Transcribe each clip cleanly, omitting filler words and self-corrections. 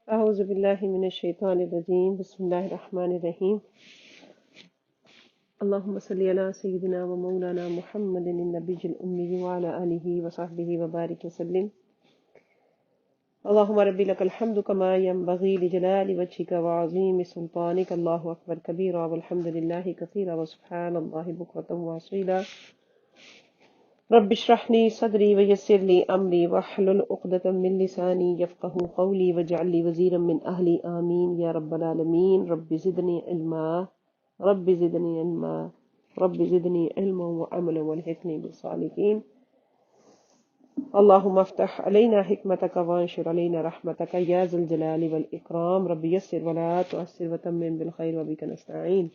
أعوذ بالله من الشيطان الرجيم بسم الله الرحمن الرحيم اللهم صل على سيدنا ومولانا محمد النبي الأمي وعلى آله وصحبه وبارك وسلم اللهم ربي لك الحمد كما ينبغي لجلال وجهك وعظيم سلطانك الله أكبر كبيرا والحمد لله كثيرا وسبحان الله بكرة وأصيلا رب اشرح لي صدري ويسر لي أمري واحلل عقدة من لساني يفقه قولي واجعل لي وزيرا من أهلي آمين يا رب العالمين رب زدني علما رب زدني علما رب زدني علما وعملا والحقني بالصالحين اللهم افتح علينا حكمتك وانشر علينا رحمتك يا ذا الجلال والإكرام رب يسر ولا تؤسر وتمم بالخير وبك نستعين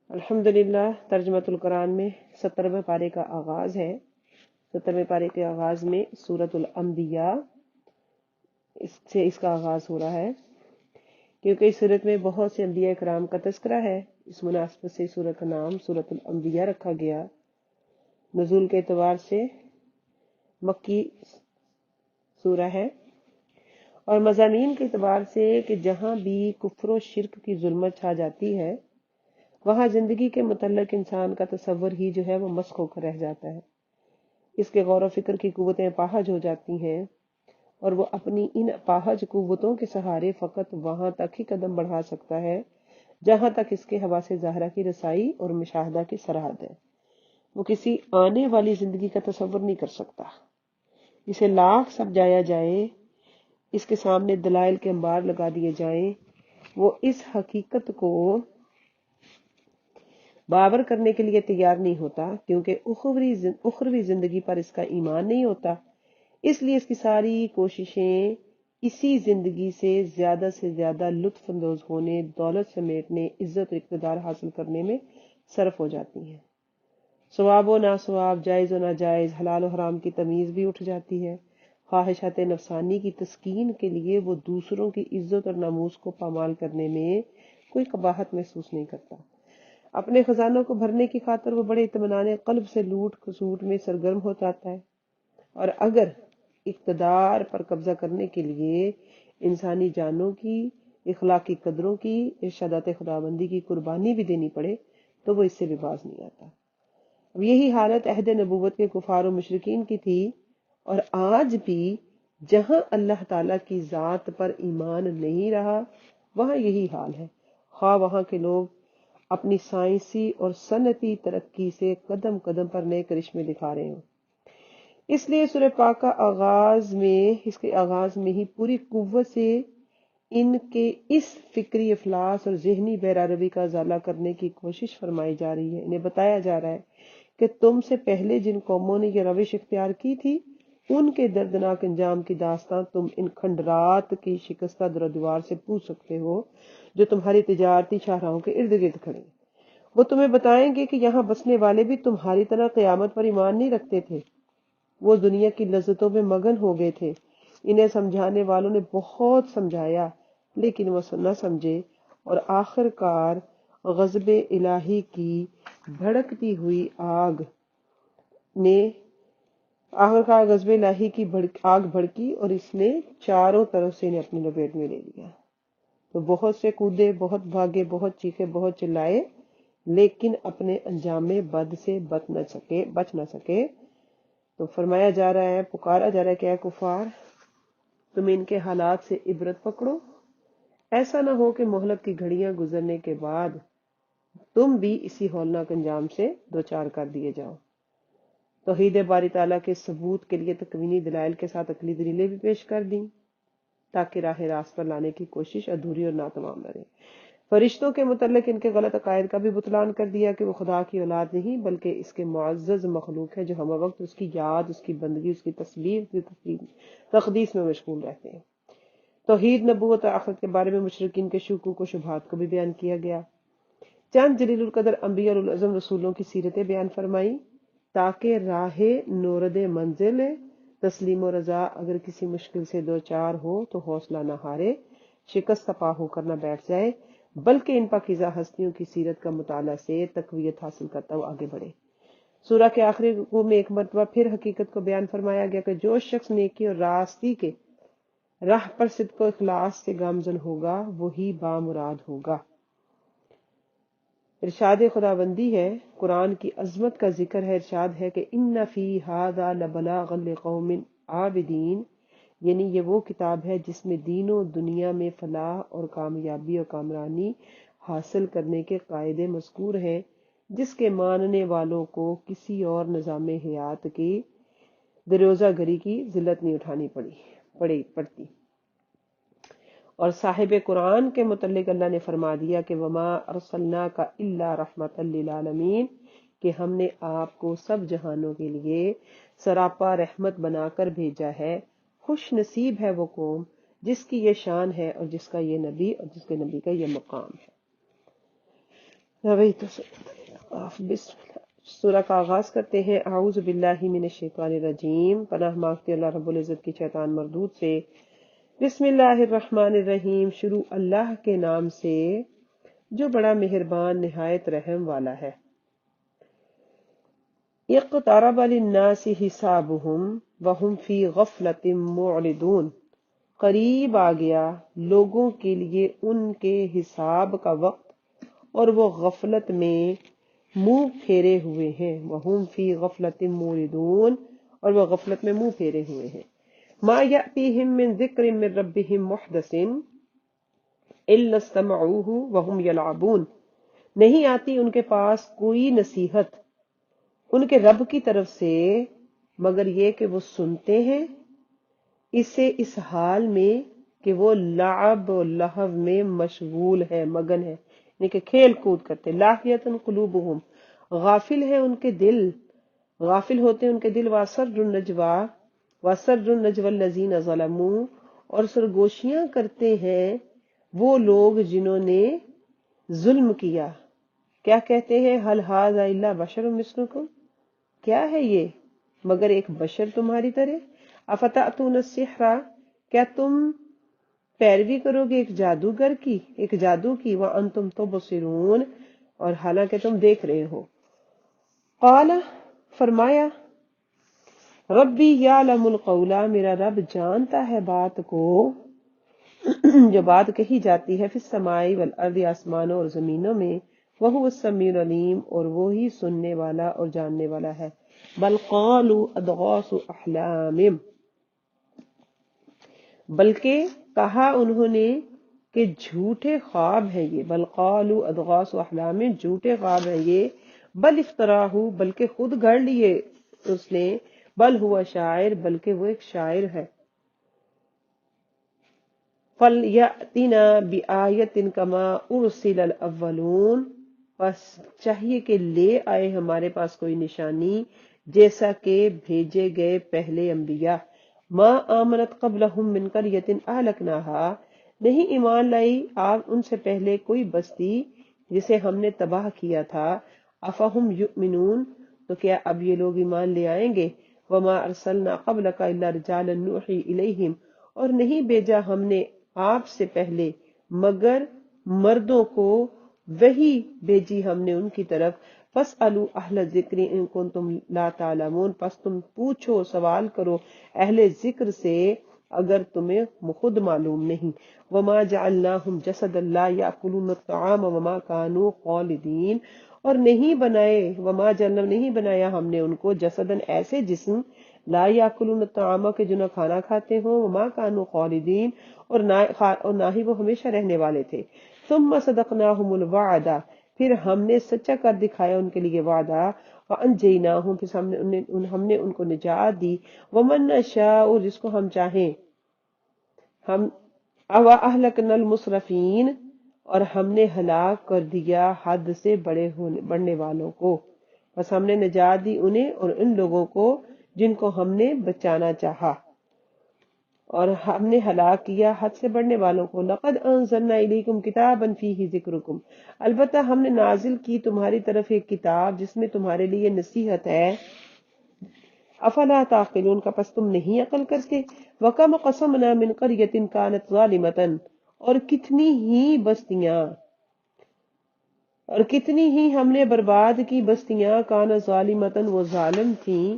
الحمدللہ ترجمۃ القرآن میں 70ویں پارے کا آغاز ہے۔ 70ویں پارے کے آغاز میں سورۃ الانبیاء اس کا آغاز ہو رہا ہے، کیونکہ اس سورت میں بہت سے انبیاء کرام کا تذکرہ ہے۔ اس مناسبت سے سورت کا نام سورۃ الانبیاء رکھا گیا۔ نزول کے اعتبار سے مکی سورہ ہے، اور مضامین کے اعتبار سے کہ جہاں بھی کفر و شرک کی ظلمت چھا جاتی ہے وہاں زندگی کے متعلق انسان کا تصور ہی جو ہے وہ مسخ ہو کر رہ جاتا ہے۔ اس کے غور و فکر کی قوتیں اپاہج ہو جاتی ہیں، اور وہ اپنی ان اپاہج قوتوں کے سہارے فقط وہاں تک ہی قدم بڑھا سکتا ہے جہاں تک اس کے حواس ظاہرہ کی رسائی اور مشاہدہ کی سرحد ہے۔ وہ کسی آنے والی زندگی کا تصور نہیں کر سکتا۔ اسے لاکھ سمجھایا جائے، اس کے سامنے دلائل کے انبار لگا دیے جائیں، وہ اس حقیقت کو باور کرنے کے لیے تیار نہیں ہوتا، کیونکہ اخروی زندگی پر اس کا ایمان نہیں ہوتا۔ اس لیے اس کی ساری کوششیں اسی زندگی سے زیادہ لطف اندوز ہونے، دولت سمیٹنے، عزت اور اقتدار حاصل کرنے میں صرف ہو جاتی ہیں۔ ثواب و ناثواب، جائز و ناجائز، حلال و حرام کی تمیز بھی اٹھ جاتی ہے۔ خواہشات نفسانی کی تسکین کے لیے وہ دوسروں کی عزت اور ناموس کو پامال کرنے میں کوئی قباحت محسوس نہیں کرتا۔ اپنے خزانوں کو بھرنے کی خاطر وہ بڑے اطمینان قلب سے لوٹ کھسوٹ میں سرگرم ہو جاتا ہے، اور اگر اقتدار پر قبضہ کرنے کے لیے انسانی جانوں کی، اخلاقی قدروں کی، ارشادات خداوندی کی قربانی بھی دینی پڑے تو وہ اس سے بھی باز نہیں آتا۔ اب یہی حالت عہد نبوت کے کفار و مشرکین کی تھی، اور آج بھی جہاں اللہ تعالیٰ کی ذات پر ایمان نہیں رہا وہاں یہی حال ہے، خواہ وہاں کے لوگ اپنی سائنسی اور صنعتی ترقی سے قدم قدم پر نئے کرشمے دکھا رہے ہوں۔ اس لیے سورہ پاک کا اس کے آغاز میں ہی پوری قوت سے ان کے اس فکری افلاس اور ذہنی بہرہ روی کا ازالہ کرنے کی کوشش فرمائی جا رہی ہے۔ انہیں بتایا جا رہا ہے کہ تم سے پہلے جن قوموں نے یہ روش اختیار کی تھی ان کے دردناک انجام کی داستان تم ان کھنڈرات کی شکستہ در و دیوار سے پوچھ سکتے ہو جو تمہاری تجارتی شاہراہوں کے ارد گرد کھڑے۔ وہ تمہیں بتائیں گے کہ یہاں بسنے والے بھی تمہاری طرح قیامت پر ایمان نہیں رکھتے تھے، وہ دنیا کی لذتوں میں مگن ہو گئے تھے۔ انہیں سمجھانے والوں نے بہت سمجھایا لیکن وہ نہ سمجھے، اور آخر کار غضب الہی کی بھڑکتی ہوئی آگ بھڑکی اور اس نے چاروں طرف سے انہیں اپنی لپیٹ میں لے لیا۔ تو بہت سے کودے، بہت بھاگے، بہت چیخے، بہت چلائے، لیکن اپنے انجام بد سے بچ نہ سکے۔ تو فرمایا جا رہا ہے، پکارا جا رہا ہے کہ اے کفار، تم ان کے حالات سے عبرت پکڑو، ایسا نہ ہو کہ مہلت کی گھڑیاں گزرنے کے بعد تم بھی اسی ہولناک انجام سے دوچار کر دیے جاؤ۔ توحید باری تعالیٰ کے ثبوت کے لیے تکوینی دلائل کے ساتھ عقلی دلیلیں بھی پیش کر دیں تاکہ راہ راست پر لانے کی کوشش ادھوری اور ناتمام نہ رہے۔ فرشتوں کے متعلق ان کے غلط عقائد کا بھی بطلان کر دیا کہ وہ خدا کی اولاد نہیں بلکہ اس کے معزز مخلوق ہے جو ہم وقت اس کی یاد، اس کی بندگی، اس کی تصویر، تقدیس میں مشغول رہتے ہیں۔ توحید، نبوت اور آخرت کے بارے میں مشرکین کے شکوک و شبہات کو بھی بیان کیا گیا۔ چند جلیل القدر انبیاء اور العظم رسولوں کی سیرتیں بیان فرمائی تاکہ راہ نورد منزل تسلیم و رضا اگر کسی مشکل سے دوچار ہو تو حوصلہ نہ ہارے، شکست پا ہو کر نہ بیٹھ جائے، بلکہ ان پاکیزہ ہستیوں کی سیرت کا مطالعہ سے تقویت حاصل کرتا ہوا آگے بڑھے۔ سورہ کے آخری رکوع میں ایک مرتبہ پھر حقیقت کو بیان فرمایا گیا کہ جو شخص نیکی اور راستی کے راہ پر صدق و اخلاص سے گامزن ہوگا وہی بامراد ہوگا۔ ارشاد خداوندی ہے، قرآن کی عظمت کا ذکر ہے، ارشاد ہے کہ ان فی ھذا لبلاغا لقوم عابدین، یعنی یہ وہ کتاب ہے جس میں دین و دنیا میں فلاح اور کامیابی اور کامرانی حاصل کرنے کے قاعدے مذکور ہیں، جس کے ماننے والوں کو کسی اور نظام حیات کی دروزہ گری کی ذلت نہیں اٹھانی پڑتی۔ اور صاحب قرآن کے متعلق اللہ نے فرما دیا کہ وما ارسلناک الا رحمۃ للعالمین، کہ ہم نے آپ کو سب جہانوں کے لیے سراپا رحمت بنا کر بھیجا ہے۔ خوش نصیب ہے وہ قوم جس کی یہ شان ہے اور جس کا یہ نبی اور جس کے نبی کا یہ مقام ہے۔ بسم اللہ، سورہ کا آغاز کرتے ہیں۔ اعوذ باللہ من الشیطان الرجیم، پناہ مانگتے اللہ رب العزت کی شیطان مردود سے۔ بسم اللہ الرحمن الرحیم، شروع اللہ کے نام سے جو بڑا مہربان نہایت رحم والا ہے۔ اقترب للناس حسابهم وهم فی غفلۃ معرضون، قریب آ گیا لوگوں کے لیے ان کے حساب کا وقت اور وہ غفلت میں منہ پھیرے ہوئے ہیں۔ وهم فی غفلۃ معرضون، اور وہ غفلت میں منہ پھیرے ہوئے ہیں۔ ما یأتیہم من ذکر من ربہم محدث الا استمعوہ وہم یلعبون، نہیں آتی ان کے پاس کوئی نصیحت ان کے رب کی طرف سے مگر یہ کہ وہ سنتے ہیں اسے اس حال میں کہ وہ لعب و لہو میں مشغول ہے، مگن ہے، یعنی کہ کھیل کود کرتے۔ لاہیۃ قلوبہم، غافل ہے ان کے دل، غافل ہوتے ان کے دل۔ وَأَسَرُّوا النَّجْوَى الَّذِينَ ظَلَمُوا، اور سرگوشیاں کرتے ہیں وہ لوگ جنہوں نے ظلم کیا۔ کیا کہتے ہیں؟ هَلْ هَذَا إِلَّا بَشَرٌ مِثْلُكُمْ، کیا ہے یہ مگر ایک بشر تمہاری طرح۔ أَفَتَأْتُونَ السِّحْرَ، کیا تم پیروی کرو گے ایک جادوگر کی، ایک جادو کی۔ وَأَنْتُمْ تُبْصِرُونَ، اور حالانکہ تم دیکھ رہے ہو۔ قال، فرمایا، ربی یعلم القول، میرا رب جانتا ہے بات کو جو بات کہی جاتی ہے، فی السماء والارض، آسمانوں اور زمینوں میں، وہو السمیع العلیم، اور وہی سننے والا اور جاننے والا ہے۔ بل قالوا اضغاث احلام، بلکہ کہا انہوں نے کہ جھوٹے خواب ہیں یہ۔ بل قالوا اضغاث احلام، جھوٹے خواب ہیں یہ۔ بل افتراہ، بلکہ خود گھڑ لیے اس نے۔ بل ہوا شاعر، بلکہ وہ ایک شاعر ہے۔ فَلْيَأْتِنَا بِآیَةٍ كَمَا أُرْسِلَ الْأَوَّلُونَ، بس چاہیے کہ لے آئے ہمارے پاس کوئی نشانی جیسا کہ بھیجے گئے پہلے انبیاء۔ ما آمنت قبلہم من قریۃ اہلکناہا، نہیں ایمان لائی آپ ان سے پہلے کوئی بستی جسے ہم نے تباہ کیا تھا۔ افہم یؤمنون، تو کیا اب یہ لوگ ایمان لے آئیں گے۔ وما ارسلنا قبلک الا رجالا نوحی الیہم، اور نہیں بھیجا ہم نے آپ سے پہلے مگر مردوں کو وہی بھیجی ہم نے ان کی طرف۔ فاسألوا اہل الذکر ان کنتم لا تعلمون، پس تم پوچھو، سوال کرو اہل ذکر سے اگر تمہیں خود معلوم نہیں۔ وما جعلناہم جسدا لا یاکلون الطعام وما کانوا خالدین، اور نہیں بنائے، وما جعلنا، نہیں بنایا ہم نے ان کو جسدن ایسے جسم، لا یاکلون الطعام کہ جو نہ کھانا کھاتے ہوں، وما کانوا خالدین، اور نہ ہی وہ ہمیشہ رہنے والے تھے۔ ثم صدقناہم الوعد، پھر ہم نے سچا کر دکھایا ان کے لیے وعدہ۔ وانجیناہم، پھر ہم نے ان کو نجات دی۔ ومن نشاء، جس کو ہم چاہیں ہم، واہلکنا المسرفین، اور ہم نے ہلاک کر دیا حد سے بڑھنے والوں کو۔ بس ہم نے نجات دی انہیں اور ان لوگوں کو جن کو ہم نے بچانا چاہا، اور ہم نے ہلاک کیا حد سے بڑھنے والوں کو۔ لقد انزلنا الیکم کتابا فیہ ذکرکم، البتہ ہم نے نازل کی تمہاری طرف ایک کتاب جس میں تمہارے لیے نصیحت ہے۔ افلا تعقلون، کا پس تم نہیں عقل کرتے۔ وکم قصمنا من قریۃ کانت ظالمۃ، اور کتنی ہی ہم نے برباد کی بستیاں، کانت ظالمۃ، وہ ظالم تھیں۔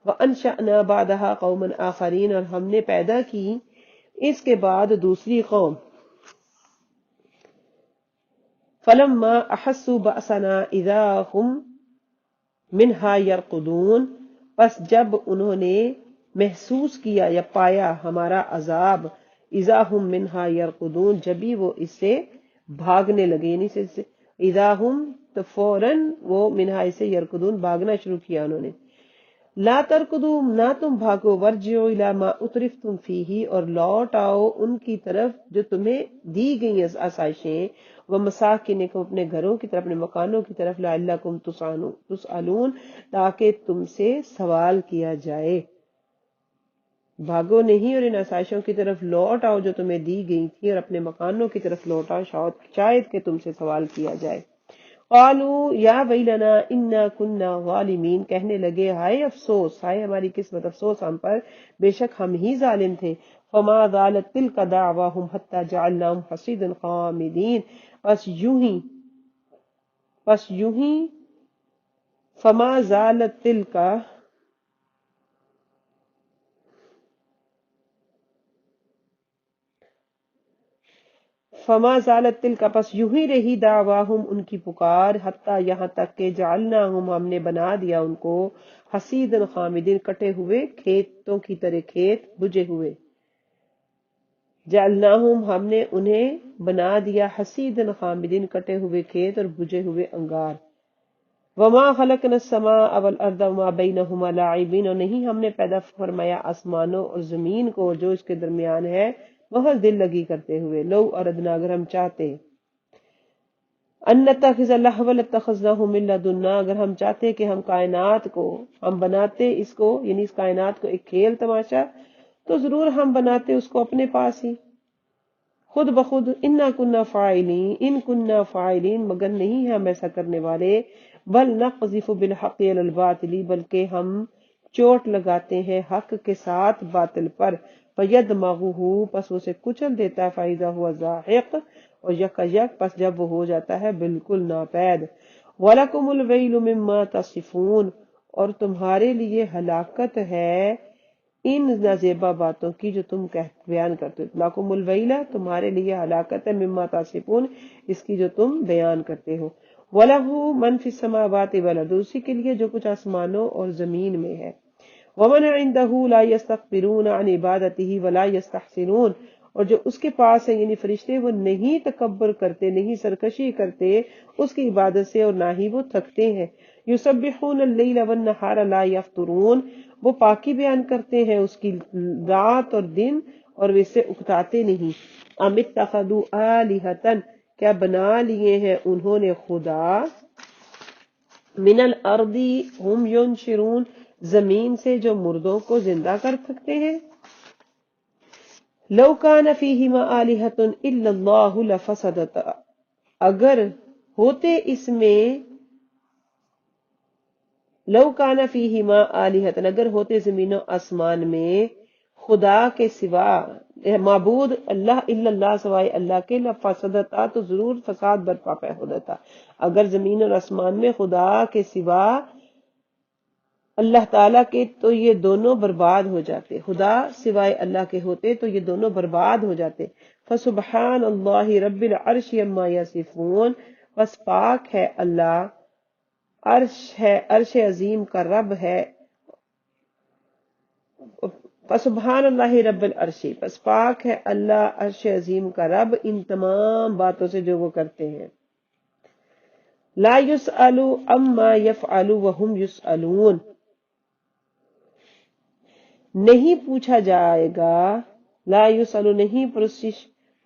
وانشأنا بعدها قوما آخرین، اور ہم نے پیدا کی اس کے بعد دوسری قوم فلما احسوا بأسنا اذا هم منها يرقدون، پس جب انہوں نے محسوس کیا یا پایا ہمارا عذاب، اذا هم منها يرقدون، جبھی وہ اس سے بھاگنے لگے، یعنی اذا هم تو فوراً وہ منہا سے یرقدون بھاگنا شروع کیا انہوں نے۔ لا ترکدو، نہ تم بھاگو، ورجعوا الی ما اترفتم فیہ، اور لوٹ آؤ ان کی طرف جو تمہیں دی گئی آسائشیں، ومساکنکم، اپنے گھروں کی طرف، اپنے مکانوں کی طرف، لعلکم تسألون، تاکہ تم سے سوال کیا جائے۔ بھاگو نہیں اور ان آسائشوں کی طرف لوٹ آؤ جو تمہیں دی گئی تھی، اور اپنے مکانوں کی طرف لوٹ آؤ شاید کہ تم سے سوال کیا جائے۔ قالوا یا ویلنا انا کنا ظالمین، کہنے لگے ہائے افسوس، ہائے ہماری قسمت، افسوس ہم پر، بے شک ہم ہی ظالم تھے۔ فما زالت تلک دعواہم حتی جعلناہم حصیدا خامدین، پس یوں ہی فما زالت تلک فما زالت تلک، پس یوں ہی رہی دعواہم ان کی پکار، حتی یہاں تک کہ جعلناہم ہم نے بنا دیا ان کو، حصیدن خامدین کٹے ہوئے کھیتوں کی طرح، کھیت بجے ہوئے۔ جعلناہم ہم نے انہیں بنا دیا، حصیدن خامدین کٹے ہوئے کھیت اور بجے ہوئے انگار۔ وما خلقنا السماء والارض وما بینہما لاعبین، اور نہیں ہم نے پیدا فرمایا آسمانوں اور زمین کو جو اس کے درمیان ہے بہت دل لگی کرتے ہوئے۔ لو اردنا، اگر ہم چاہتے، ان نتخذ لہوا لاتخذناہ من لدنا، اگر ہم چاہتے کہ ہم کائنات کو، ہم بناتے اس کو، یعنی اس کائنات کو ایک کھیل تماشا، تو ضرور ہم بناتے اس کو اپنے پاس ہی، خود بخود۔ انا کننا فاعلین، ان کننا فاعلین، مگر نہیں ہم ایسا کرنے والے، بل نقذف بالحق علی الباطل، بلکہ ہم چوٹ لگاتے ہیں حق کے ساتھ باطل پر، فیدمغہ، پس اسے کچل دیتا ہے، فاذا ہوا زاہق، اور یکا یک، پس جب وہ ہو جاتا ہے بالکل ناپید۔ وَلَكُمُ الْوَيْلُ مِمَّا تَصِفُونَ، اور تمہارے لیے ہلاکت ہے ان نازیبا باتوں کی جو تم بیان کرتے ہو۔ لَكُمُ الْوَيْلَ، تمہارے لیے ہلاکت ہے، مِمَّا تَصِفُونَ، اس کی جو تم بیان کرتے ہو۔ وَلَهُ مَنْ فِي السَّمَاوَاتِ وَالْأَرْضِ، اسی کے لیے جو کچھ آسمانوں اور زمین میں ہے۔ وَمَنْ عِنْدَهُ لَا يَسْتَكْبِرُونَ عَنْ عِبَادَتِهِ وَلَا يَسْتَحْسِرُونَ، اور جو اس کے پاس ہے یعنی فرشتے، وہ نہیں تکبر کرتے، نہیں سرکشی کرتے اس کی عبادت سے، اور نہ ہی وہ تھکتے ہیں۔ يُسَبِّحُونَ اللَّيْلَ وَالنَّهَارَ لَا يَفْتُرُونَ، وہ پاکی بیان کرتے ہیں اس کی رات اور دن، اور وہ اس سے اکتاتے نہیں۔ أَمِ اتَّخَذُوا آلِهَةً، کیا بنا لیے ہیں انہوں نے خدا، من الارض ہم ینشرون، زمین سے جو مردوں کو زندہ کر سکتے ہیں۔ لو کان فیہما آلہۃ الا اللہ لفسدتا، اگر ہوتے اس میں، لو کان فیہما آلہۃ، اگر ہوتے زمین و آسمان میں خدا کے سوا، معبود اللہ، الا اللہ، سوائے اللہ کے، لفسدتا، تو ضرور فساد برپا ہو جاتا۔ اگر زمین اور آسمان میں خدا کے سوا اللہ تعالیٰ کے، تو یہ دونوں برباد ہو جاتے، خدا سوائے اللہ کے ہوتے تو یہ دونوں برباد ہو جاتے۔ فسبحان اللہ رب العرش عما یصفون، بس پاک ہے اللہ، عرش عظیم کا رب ہے۔ فسبحان اللہ رب العرش، بس پاک ہے اللہ عرش عظیم کا رب ان تمام باتوں سے جو وہ کرتے ہیں۔ لا يسأل عما يفعل وهم يسألون، نہیں پوچھا جائے گا، لا يسأل، نہیں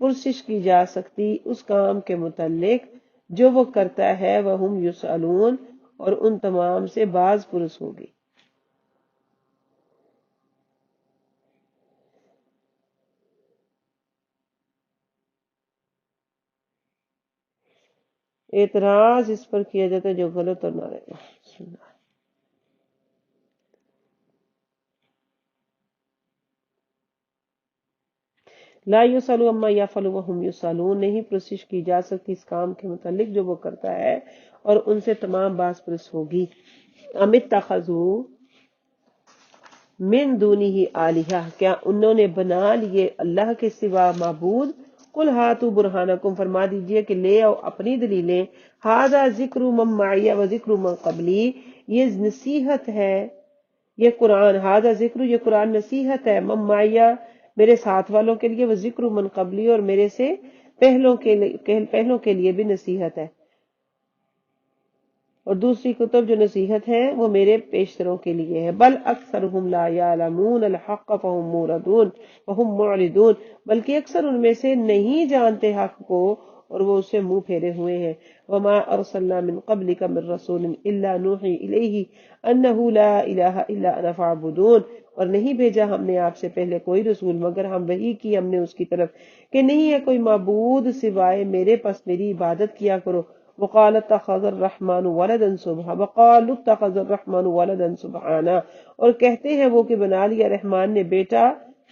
پرسش کی جا سکتی اس کام کے متعلق جو وہ کرتا ہے، وهم يسألون، اور ان تمام سے باز پرس ہوگی۔ اعتراض اس پر کیا جاتا ہے جو غلط اور نہ رہے۔ لا يسأل عما يفعل وهم يسألون، نہیں پرسش کی جا سکتی اس کام کے متعلق جو وہ کرتا ہے، اور ان سے تمام باز پرس ہوگی۔ ام اتخذوا، من دونہ آلہہ، کیا انہوں نے بنا لیے اللہ کے سوا معبود؟ قل ہاتوا برہانکم، فرما دیجئے کہ لے آؤ اپنی دلیلیں، ھذا ذکر من معی و ذکر من قبلی، یہ نصیحت ہے، یہ قرآن، ھذا ذکر، یہ قرآن نصیحت ہے، من معی، میرے ساتھ والوں کے لیے، وہ ذکر من قبلی، اور میرے سے پہلوں کے لیے بھی نصیحت ہے، اور دوسری کتب جو نصیحت ہے وہ میرے پیشتروں کے لیے ہے۔ بل اکثرهم لا یعلمون الحق فهم موردون وهم معرضون، بلکہ اکثر ان میں سے نہیں جانتے حق کو اور وہ اسے منہ پھیرے ہوئے ہیں۔ وما ارسلنا من قبلک من رسول الا نوحی الیہ انہ لا الہ الا انا فاعبدون، اور نہیں بھیجا ہم نے آپ سے پہلے کوئی رسول مگر ہم وحی کی ہم نے اس کی طرف کہ نہیں ہے کوئی معبود سوائے میرے، پس میری عبادت کیا کرو۔ وقال اتخذ الرحمن ولدا سبحانہ، وقال اتخذ الرحمن ولدا سبحانہ، اور کہتے ہیں وہ کہ بنا لیا رحمان نے بیٹا،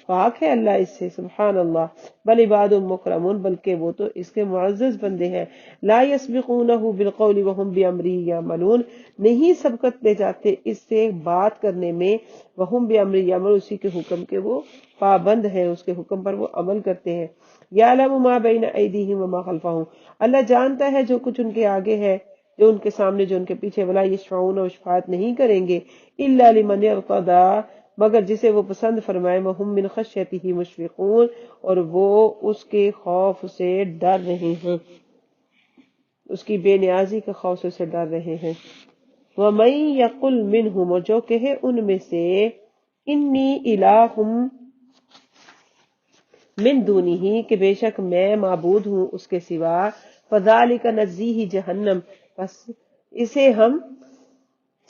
پاک ہے اللہ اس سے، سبحان اللہ۔ بل عباد مکرمون، بلکہ وہ تو اس کے معزز بندے ہیں۔ لا یسبقونہ بالقول وهم بامرہ یعملون، نہیں سبقت لے جاتے اس سے بات کرنے میں، وهم بامرہ یعملون، اسی کے حکم کے وہ پابند ہیں، اس کے حکم پر وہ عمل کرتے ہیں۔ یعلم ما بین ایدیہم وما خلفہم، اللہ جانتا ہے جو کچھ ان کے آگے ہے، جو ان کے سامنے، جو ان کے پیچھے۔ ولا یشفعون، و شفاعت نہیں کریں گے، الا لمن ارتضی، مگر جسے وہ پسند فرمائے، وہم من خشیتہ مشفقون، اور وہ اس کے خوف سے ڈر رہے ہیں، اس کی بے نیازی کے خوف سے ڈر رہے ہیں۔ ومن یقل منہم، اور جو کہے ان میں سے، انی الہ من دونہ، کہ بے شک میں معبود ہوں اس کے سوا، فذالک نجزیہ جہنم، پس اسے ہم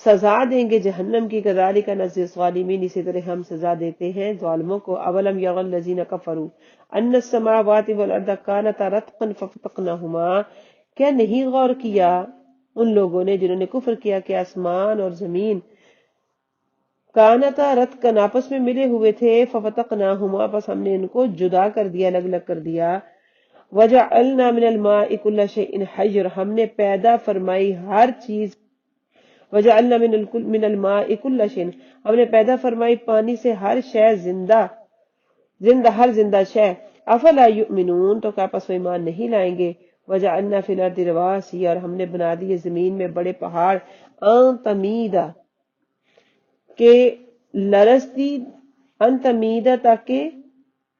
سزا دیں گے جہنم کی، کذالک نجزی الظالمین، اسی طرح ہم سزا دیتے ہیں ظالموں کو۔ اولم یری الذین کفروا ان السماوات والارض کانتا رتقا ففتقناہما، کیا نہیں غور کیا ان لوگوں نے جنہوں نے کفر کیا کہ آسمان اور زمین کانتا رتقا آپس میں ملے ہوئے تھے، ففتقناہما، پس ہم نے ان کو جدا کر دیا، الگ الگ کر دیا۔ وجعلنا من الماء كل شيء حي، ہم نے پیدا فرمائی ہر چیز، وجعلنا من الماء كل شيء، ہم نے پیدا فرمائی پانی سے ہر شے زندہ، ہر زندہ شے۔ افلا یؤمنون، تو کیا پس وہ ایمان نہیں لائیں گے؟ وجعلنا في الارض رواسي، اور ہم نے بنا دیے زمین میں بڑے پہاڑ، ان تمیدا، کہ لرزتی، ان تمیدا، تاکہ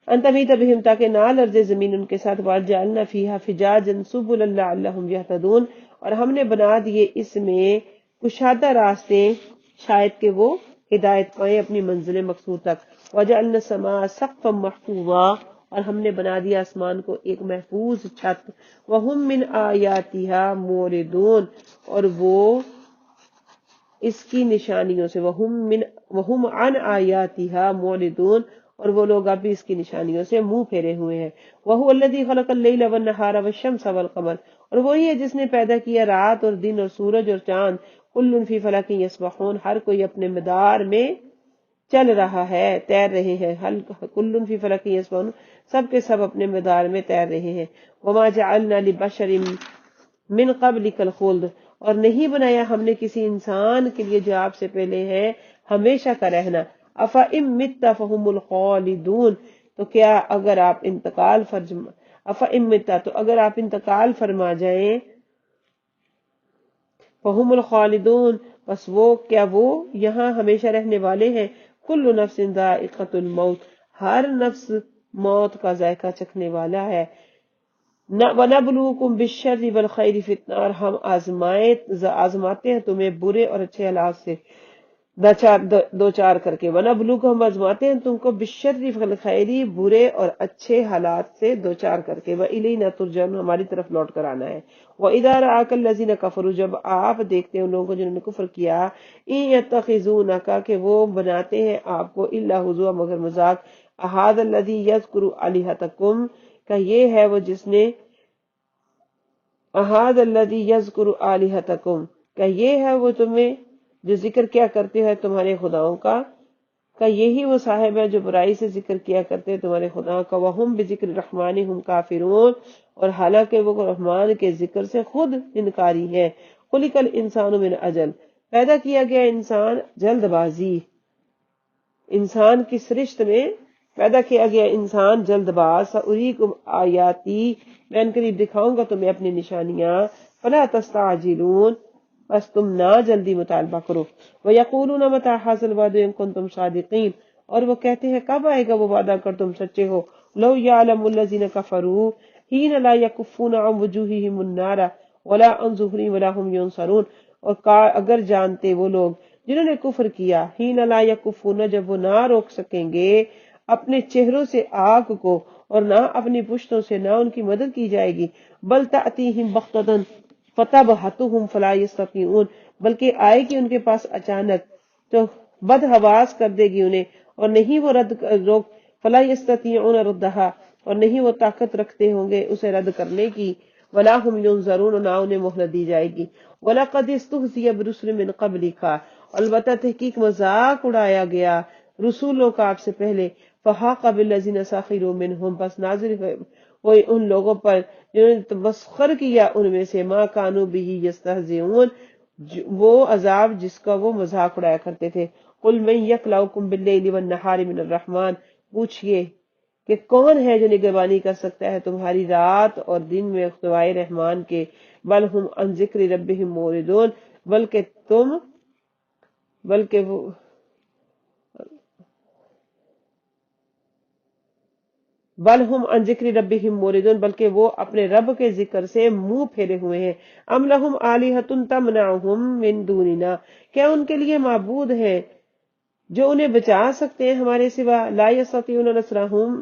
انتمیت بہم، تاکہ نہ لرزے زمین ان کے ساتھ، وجعلنا فیہا فجاجا سبلا لعلہم یہتدون، اور ہم نے بنا دیے اس میں کشادہ راستے شاید کہ وہ ہدایت پائیں اپنی منزل مقصود تک۔ وجعلنا السماء سقفا محفوظا، اور ہم نے بنا دیا آسمان کو ایک محفوظ چھت۔ وہم من آیاتہا موردون، اور وہ اس کی نشانیوں سے، وہم عن آیاتہا موردون، اور وہ لوگ اب بھی اس کی نشانیوں سے منہ پھیرے ہوئے ہیں۔ وَهُوَ الَّذِي خَلَقَ اللَّيْلَ وَالنَّهَارَ وَالشَّمْسَ وَالْقَمَرَ، اور وہی ہے جس نے پیدا کیا رات اور دن اور سورج اور چاند، كُلٌّ فِي فَلَكٍ يَسْبَحُونَ، ہر کوئی اپنے مدار میں چل رہا ہے، تیر رہے ہیں، كُلٌّ فِي فَلَكٍ يَسْبَحُونَ، سب کے سب اپنے مدار میں تیر رہے ہیں۔ وَمَا جَعَلْنَا لِبَشَرٍ مِّن قَبْلِكَ الْخُلْدَ، اور نہیں بنایا ہم نے کسی انسان کے لیے جو آپ سے پہلے ہے ہمیشہ کا رہنا۔ افإن مت فهم الخالدون، تو کیا اگر آپ انتقال فرما جائیں، فهم الخالدون، بس وہ کیا وہ یہاں ہمیشہ رہنے والے ہیں۔ کل نفس ذائقۃ الموت، ہر نفس موت کا ذائقہ چکھنے والا ہے۔ وَنَبْلُوكُمْ بِالشَّرِّ وَالْخَيْرِ فِتْنَةً، اور ہم آزماتے ہیں تمہیں برے اور اچھے حالات سے دو چار کر کے۔ وَنَبْلُوكُمْ، ہم آزماتے ہیں تم کو، بِالشَّرِّ وَالْخَيْرِ، برے اور اچھے حالات سے دو چار کر کے۔ وَإِلَيْنَا تُرْجَعُونَ، ہماری طرف لوٹ کر آنا ہے۔ وَإِذَا رَآكَ الَّذِينَ كَفَرُوا، جب آپ دیکھتے ہیں ان لوگوں کو جنہوں نے کفر کیا، إِن يَتَّخِذُونَكَ، کہ وہ بناتے ہیں آپ کو، إِلَّا هُزُوًا، مگر مذاق۔ أَهَٰذَا الَّذِي يَذْكُرُ آلِهَتَكُمْ، کہ یہ ہے وہ جس نے، أَهَٰذَا الَّذِي يَذْكُرُ آلِهَتَكُمْ، کہ یہ ہے وہ تمہیں جو ذکر کیا کرتے ہیں تمہارے خداؤں کا، کہ یہی وہ صاحب ہے جو برائی سے ذکر کیا کرتے ہیں تمہارے خداؤں کا۔ وَهُمْ بِذِكْرِ الرَّحْمَٰنِ هُمْ كَافِرُونَ، اور حالانکہ وہ رحمان کے ذکر سے خود انکاری ہے۔ خُلِقَ الْإِنسَانُ مِنْ عَجَلٍ، پیدا کیا گیا انسان جلد بازی انسان کی سرشت میں پیدا کیا گیا انسان جلد باز، اریکم آیاتی، میں ان قریب دکھاؤں گا تمہیں اپنی نشانیاں، فلا تستعجلون، بس تم نہ جلدی مطالبہ کرو، وَيَقُولُونَ مَتَىٰ هَٰذَا الْوَعْدُ إِن كُنتُمْ صَادِقِينَ، اور وہ کہتے ہیں کب آئے گا وہ وعدہ اگر تم سچے ہو، لَوْ يَعْلَمُ الَّذِينَ كَفَرُوا حِينَ لَا يَكُفُّونَ عَنْ وُجُوهِهِمُ النَّارَ وَلَا عَنْ ظُهُورِهِمْ وَلَا هُمْ يُنصَرُونَ، اور اگر جانتے وہ لوگ جنہوں نے کفر کیا، حِينَ لَا يَكُفُّونَ جب وہ نہ روک سکیں گے اپنے چہروں سے آگ کو، اور نہ اپنی پشتوں سے نہ ان کی مدد کی جائے گی، بل تأتیہم بغتۃ فتبہتہم فلا یستطیعون، بلکہ آئے گی ان کے پاس اچانک تو بد حواس کر دے گی انہیں، اور نہیں وہ روک، فلا یستطیعون ردہا، اور نہیں وہ طاقت رکھتے ہوں گے اسے رد کرنے کی، ولا ہم ینظرون، نہ انہیں مہلت دی جائے گی، وَلَقَدِ اسْتُهْزِئَ بِرُسُلٍ مِّن قَبْلِكَ، البتہ تحقیق مذاق اڑایا گیا رسولوں کا آپ سے پہلے، فحاق بالذین سخروا منہم، بس نازل ہوئے ان لوگوں پر جنہوں نے تمسخر کیا ان میں سے، ما کانوا بہ یستہزئون، وہ عذاب جس کا وہ مذاق اڑایا کرتے تھے، قل من یکلؤکم باللیل والنہار من الرحمن، پوچھئے کہ کون ہے جو نگہبانی کر سکتا ہے تمہاری رات اور دن میں سوائے رحمان کے، بل ہم عن ذکر ربہم موردون، بلکہ وہ بل ہم عن ذکر ربہم موردون، بلکہ وہ اپنے رب کے ذکر سے منہ پھیرے ہوئے ہیں، ام لہم آلہۃ تمنعہم من دوننا، کیا ان کے لیے معبود ہے جو انہیں بچا سکتے ہیں ہمارے سوا، لا یستطیعون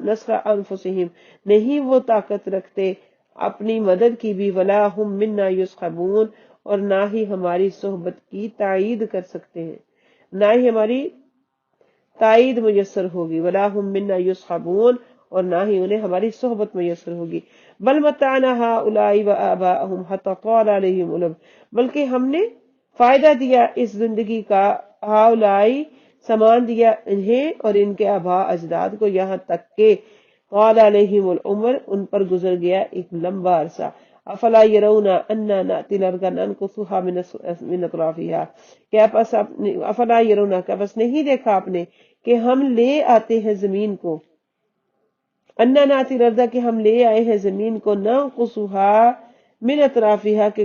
نصر انفسہم، نہیں وہ طاقت رکھتے اپنی مدد کی بھی، ولا ہم منا یصحبون، اور نہ ہی ہماری صحبت کی تائید کر سکتے ہیں، نہ ہی ہماری تائید میسر ہوگی، ولا ہم منا یصحبون، اور نہ ہی انہیں ہماری صحبت میسر ہوگی، بل متعنا ہؤلاء وآباءہم حتی طال علیہم الامر، بلکہ ہم نے فائدہ دیا اس زندگی کا، ہؤلاء سامان دیا انہیں اور ان کے آباء اجداد کو، یہاں تک کہ طال علیہم العمر، ان پر گزر گیا ایک لمبا عرصہ، افلا یرون انا نأتی الارض ننقصها من اطرافها، کیا پس افلا یرون، کیا بس نہیں دیکھا آپ نے کہ ہم لے آتے ہیں زمین کو، انا نأتی الارض کہ ہم لے آئے ہیں زمین کو، ننقصها من اطرافها کہ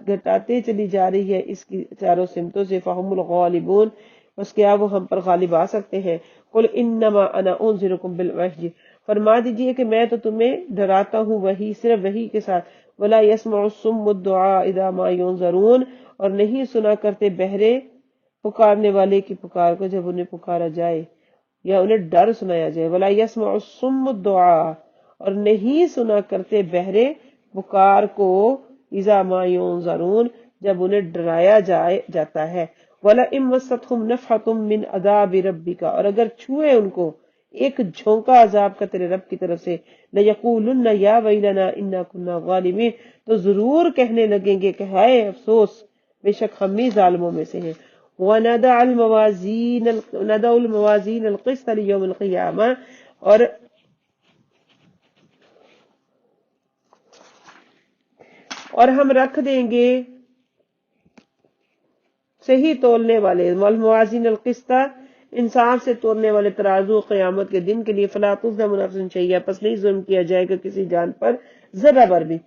گھٹاتے چلی جا رہی ہے اس کی چاروں سمتوں سے، فهم الغالبون، بس کیا وہ ہم پر غالب آ سکتے ہیں، قل انما انا انذرکم بالوحی، فرما دیجئے کہ میں تو تمہیں ڈراتا ہوں وحی، صرف وحی کے ساتھ، ولا يسمع الصم الدعاء اذا ما ينذرون، اور نہیں سنا کرتے بہرے پکارنے والے کی پکار کو جب انہیں پکارا جائے یا انہیں ڈر سنایا جائے، ولا يسمع الصم الدعاء، اور نہیں سنا کرتے بہرے پکار کو، اذا ما ينذرون، جب انہیں ڈرایا جاتا ہے، وَلَئِن مَّسَّتْهُمْ نَفْحَةٌ مِّنْ عَذَابِ رَبِّكَ، اور اگر چھوئے ان کو ایک جھونکا عذاب کا تیرے رب کی طرف سے، لَيَقُولُنَّ يَا وَيْلَنَا إِنَّا كُنَّا ظَالِمِينَ، تو ضرور کہنے لگیں گے کہ ہائے افسوس، بے شک ہم ہی ظالموں میں سے ہیں، وَنَضَعُ الْمَوَازِينَ الْقِسْطَ لِيَوْمِ الْقِيَامَةِ، اور ہم رکھ دیں گے صحیح تولنے والے، والموازین القسط، انصاف سے تولنے والے ترازو، قیامت کے دن کے لیے، فلا تظلم نفس شیئا، پس نہیں ظلم کیا جائے گا کسی جان پر ذرہ بھر بھی،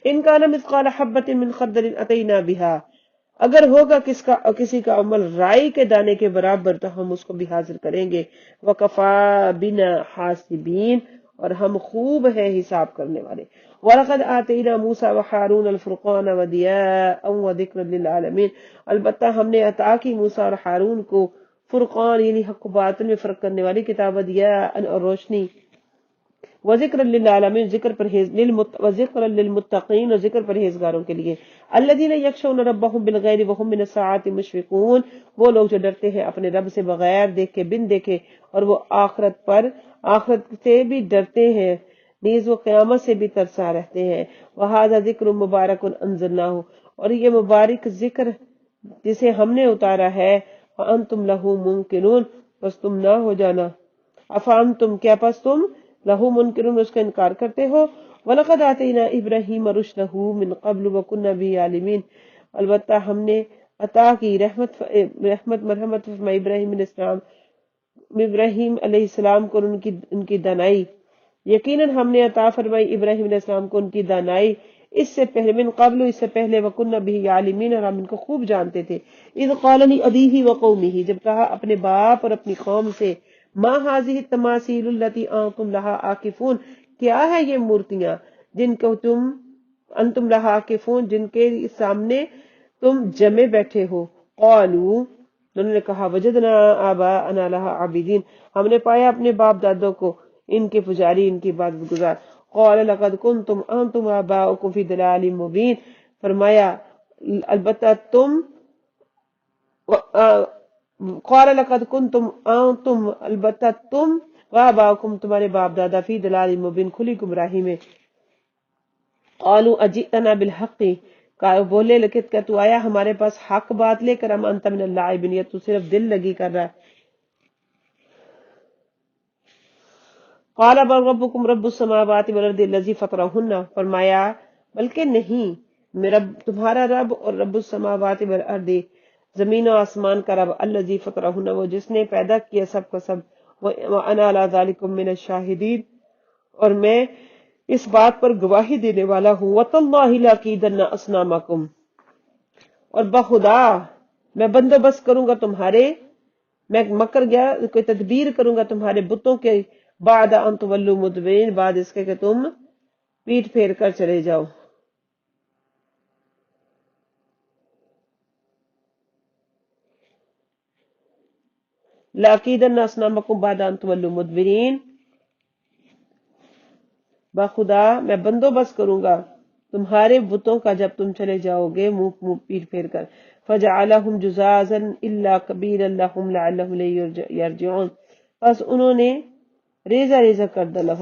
ان کان مثقال حبۃ من خردل اتینا بہا، اگر ہوگا کسی کا عمل رائی کے دانے کے برابر تو ہم اس کو بھی حاضر کریں گے، وکفا بنا حاسبین، اور ہم خوب ہے حساب کرنے والے، وَلَقَدْ آتَيْنَا مُوسَى وَهَارُونَ الْفُرْقَانَ وَضِيَاءً وَذِكْرًا لِّلْعَالَمِينَ، البتہ ہم نے عطا کی موسیٰ اور ہارون کو فرقان یعنی حق و باطل میں فرق کرنے والی کتاب، ضیاء اور روشنی، وذکر للعالمین وذکر للمتقین، اور ذکر پرہیزگاروں کے لیے، الذین یخشون ربهم بالغیب وهم من الساعۃ مشفقون، وہ لوگ جو ڈرتے ہیں اپنے رب سے بغیر دیکھے بن دیکھے، اور وہ آخرت سے بھی ڈرتے ہیں، نیز وہ قیامت سے بھی ترسا رہتے ہیں، وہذا ذکر مبارک انزلناہ، اور یہ مبارک ذکر جسے ہم نے اتارا ہے، وانتم لہ منکرون، پس تم نہ ہو جانا، افانتم کیا پس تم لہو منکرون اس کا انکار کرتے ہو، وَلَقَدْ آتَيْنَا إِبْرَاهِيمَ رُشْدَهُ مِنْ قَبْلُ وَكُنَّا بِهِ عَالِمِينَ، البتہ ہم نے عطا کی رحمت مرحمت فرمائی ابراہیم علیہ السلام ابراہیم علیہ السلام کو ان کی دانائی، یقیناً ہم نے عطا فرمائی ابراہیم علیہ السلام کو ان کی دانائی اس سے پہلے، من قبل اس سے پہلے، وَكُنَّا بِهِ عَالِمِينَ اور ہم ان کو خوب جانتے تھے، اذ قال لأبيه وقومه جب کہا اپنے باپ اور اپنی قوم سے، ما هذه التماثيل التي انتم لها عاکفون کیا ہے یہ مورتیاں جن کو انتم لها عاکفون جن کے سامنے تم جمے بیٹھے ہو، قالوا انہوں نے کہا وجدنا آباءنا لها عابدین ہم نے پایا اپنے باپ دادوں کو ان کے پجاری، ان کی عبادت گزار، قال لقد كنتم انتم وآباؤكم في ضلال مبين فرمایا البتہ تم قال لقد كنتم انتم البتہ تم وآباؤكم تمہارے باپ دادا فی ضلال مبین کھلی گمراہی میں، قالوا اجئتنا بالحق بولے لیکن کیا تو آیا ہمارے پاس حق بات لے کر، ام انت من اللاعبین یا تو صرف دل لگی کر رہا ہے، قال بل ربكم رب السماوات والارض الذي فطرهن فرمایا بلکہ نہیں میرا تمہارا رب اور رب السماوات والارض زمین و آسمان کا رب، الذي فطرهن وہ جس نے پیدا کیا سب کو سب، وانا على ذلك من الشاہدین اور میں اس بات پر گواہی دینے والا ہوں، وتاللہ لاکیدن اصنامکم اور بخدا میں بندوبست کروں گا تمہارے، میں مکر گیا کوئی تدبیر کروں گا تمہارے بتوں کے، بعد ان تولوا مدبرین بعد اس کے کہ تم پیٹ پھیر کر چلے جاؤ، لاکیدن اصنامکم بعد ان تولوا مدبرین بخدا میں بندوبست کروں گا تمہارے بتوں کا جب تم چلے جاؤ گے منہ پیٹ پھیر کر، فجعلہم جزازا الا کبیرا لہم لعلہم یرجعون بس انہوں نے ریزہ ریزہ کر ڈالا،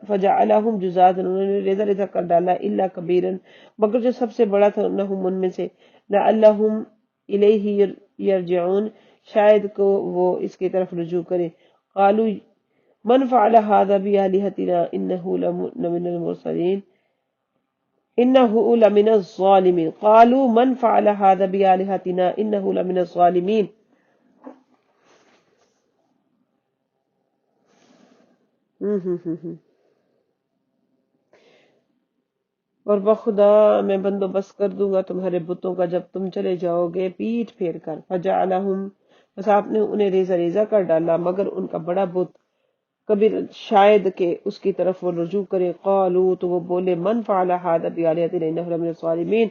فجعلہم جزازا انہوں نے ریزہ ریزہ کر ڈالا، الا کبیرا مگر جو سب سے بڑا تھا انہم ان میں سے، لعلہم الیہ یرجعون شاید کو وہ اس کی طرف رجوع کرے، قالوا من فعل هذا بآلهتنا انه لمن المرسلین انه لمن الظالمین، قالوا من فعل هذا بآلهتنا انه لمن الظالمین اور بخدا میں بندوبست کر دوں گا تمہارے بتوں کا جب تم چلے جاؤ گے پیٹ پھیر کر، فجعلہم بس آپ نے انہیں ریزہ ریزہ کر ڈالا مگر ان کا بڑا بت کبھی شاید کہ اس کی طرف وہ رجوع کرے، قالوا تو وہ بولے من فعل هذا بآلهتنا انه لمن الظالمین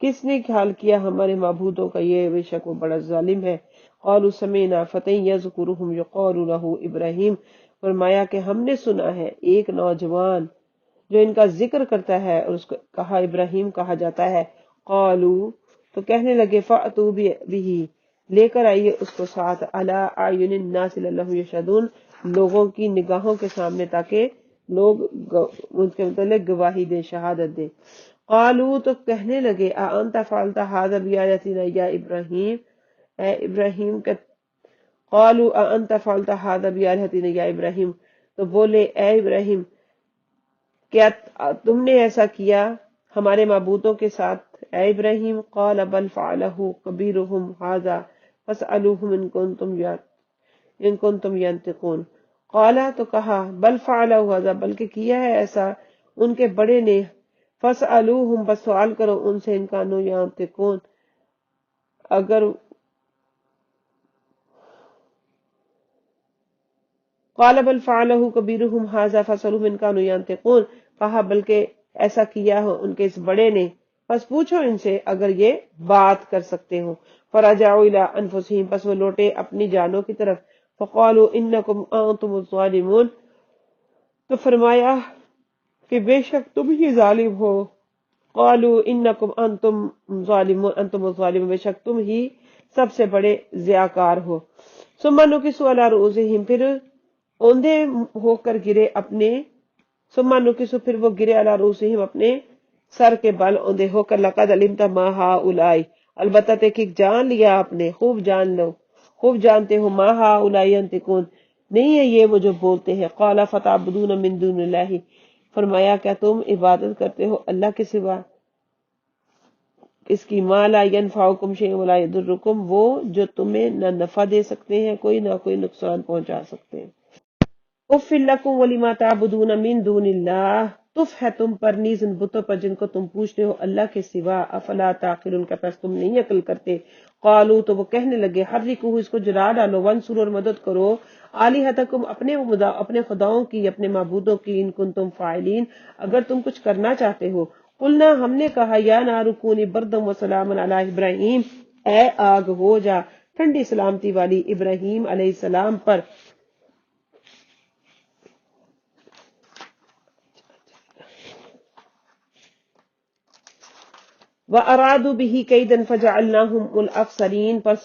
کس نے خیال کیا ہمارے معبودوں کا یہ بے شک وہ بڑا ظالم ہے، قالوا سمعنا فتى يذكرهم يقال له ابراہیم فرمایا کہ ہم نے سنا ہے ایک نوجوان جو ان کا ذکر کرتا ہے اور اس کو کہا ابراہیم کہا جاتا ہے، قالوا تو کہنے لگے فأتوا به لے کر آئیے اس کو ساتھ، علی اعین الناس لعلهم یشهدون لوگوں کی نگاہوں کے سامنے تاکہ لوگ ان کے متعلق گواہی دیں شہادت دیں، قالوا تو کہنے لگے اانت فعلت هذا بآلهتنا یا ابراہیم اے ابراہیم کہ قالوا اانت فعلت هذا بآلهتنا یا ابراہیم تو بولے اے ابراہیم کیا تم نے ایسا کیا ہمارے معبودوں کے ساتھ اے ابراہیم، قال بل فعلہ کبیرہم ھذا فاسألوہم ان کنتم ینطقون، قال تو کہا بل فعلہ ھذا بلکہ کیا ہے ایسا ان کے بڑے نے، فاسألوہم بس سوال کرو ان سے ان کانوا ینطقون اگر، قال بل فعلہ کبیرہم ھذا فاسألوہم ان کانوا ینطقون کہا بلکہ ایسا کیا ہو ان کے اس بڑے نے بس پوچھو ان سے اگر یہ بات کر سکتے ہو، فرجعوا الی انفسہم پس وہ لوٹے اپنی جانوں کی طرف، فقالوا انکم انتم الظالمون تو فرمایا کہ بے شک تم ہی ظالم ہو، قالوا انکم انتم ظالمون انتم الظالمون بے شک تم ہی سب سے بڑے ضیاءکار ہو، ثم نکسوا علی رؤوسہم پھر اوندھے ہو کر گرے اپنے، ثم نکسوا پھر وہ گرے علی رؤوسہم اپنے سر کے بل اوندھے ہو کر، لقد علمت ما ہؤلاء البتہ تحقیق جان لیا آپ نے، خوب جان لو خوب جانتے ہو، ما ہؤلاء ینطقون نہیں ہے یہ وہ جو بولتے ہیں، قال فتعبدون من دون اللہ فرمایا کیا تم عبادت کرتے ہو اللہ کے سوا، اس کی ما لا ینفعکم شیء ولا یضرکم، وہ جو تمہیں نہ نفع دے سکتے ہیں کوئی، نہ کوئی نقصان پہنچا سکتے ہیں۔ اف لکم ولما تعبدون من دون اللہ، تف ہے تم پر نیز ان بتوں پر جن کو تم پوچھتے ہو اللہ کے سوا، افلا تعقلون، کا پس تم نہیں عقل کرتے۔ قالو، تو وہ کہنے لگے، حرکوہ، اس کو جلا ڈالو، وانصروا، اور مدد کرو، آلہتکم، اپنے خداؤں کی، اپنے معبودوں کی، ان کنتم فاعلین، اگر تم کچھ کرنا چاہتے ہو۔ قلنا، ہم نے کہا، یا نار کونی بردم وسلاما علی ابراہیم، اے آگ ہو جا ٹھنڈی سلامتی والی ابراہیم علیہ السلام پر۔ وَأَرَادُوا بِهِ كَيْدًا فَجَعَلْنَاهُمُ الْأَخْسَرِينَ، پس